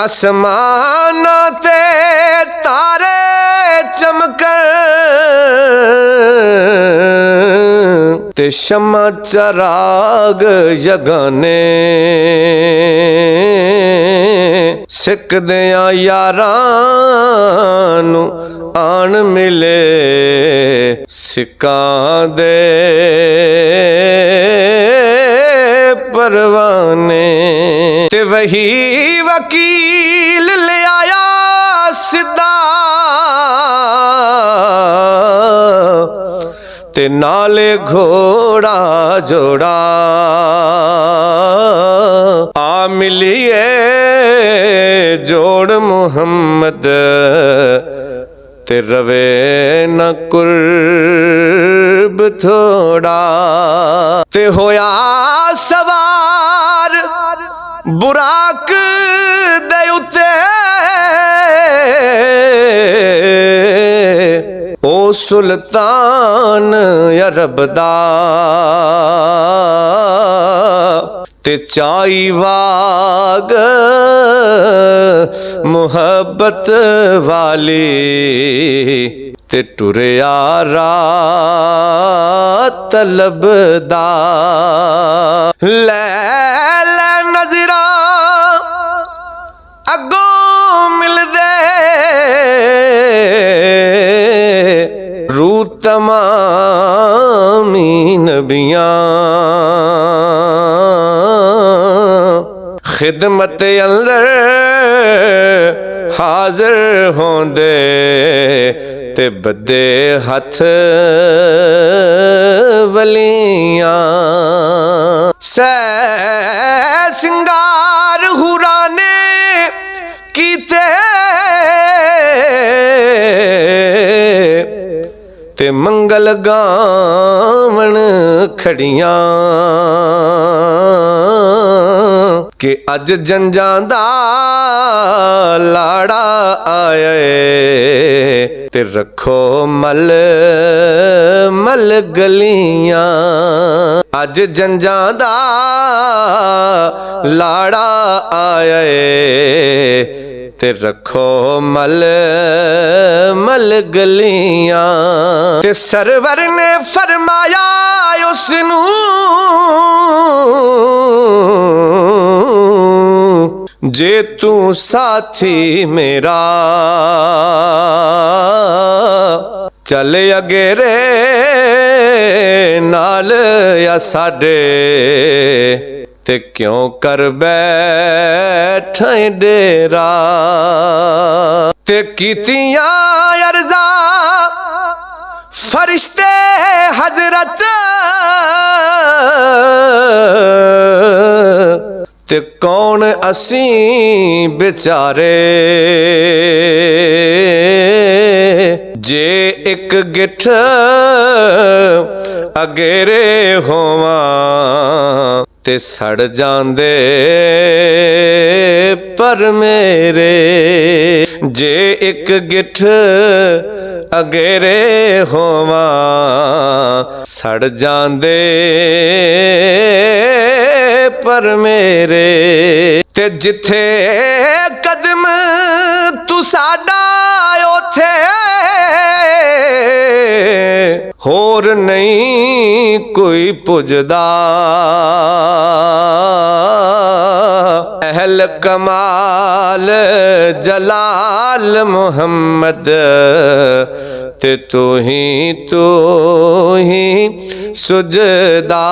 आसमाना ते तारे चमकन ते शमा चराग जगाने सिकदियां यारां नूं आन मिले सिक्कां दे परवाने ते वही वकील ले आया सिद्धा ते नाले घोड़ा जोड़ा आ मिलिए जोड़ मुहम्मद ते रवे न कुर्ब थोड़ा ते होया सवार बुराक दे उते ओ सुल्तान अरब दा ते चाई वाग मुहब्बत वाली ते टुरिया रात तलबदा ले नजरा अगों मिलदे रू तमामी नबियां खिदमत अंदर हाजिर होंदे ते बदे हथ वलियां सै सिंगार हुरा ने कीते ते मंगल गावण खड़ियां कि अज जंजां दा लाड़ा आए ते रखो मल मल गलियां अज जंजां दा लाड़ा आए ते रखो मल मल गलियां ते सरवर ने फरमाया उसनू जे तू साथी मेरा चल अगेरे नाल या साडे ते क्यों कर बैठे डेरा ते कीतियां अर्ज़ा फरिश्ते हजरत ते कौन असी बेचारे जे एक गिठ अगेरे होवां ते सड़ जांदे पर मेरे जे एक गिठ अगेरे होवां सड़ जांदे पर मेरे ते जिथे कदम तू साडा ओथे होर नहीं कोई पुजदा अहल कमाल जलाल मुहम्मद ते तू ही सुजदा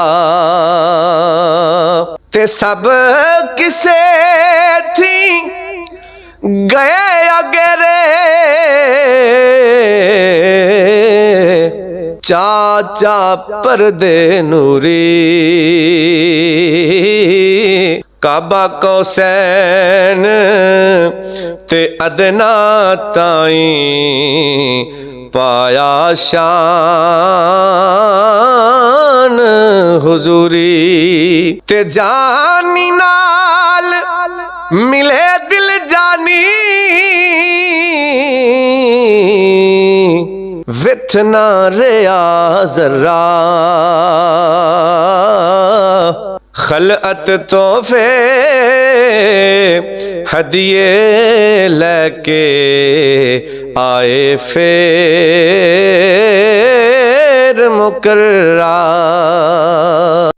ते सब किसे थी गए अगेरे चाचा पर्दे नूरी काबा कौसैन ते अदना ताई पाया शान हुजूरी ते जानी नाल मिले दिल जानी विथ ना रिया जरा खलअत तोहफे हदिये लेके आए फिर मुकर्रा।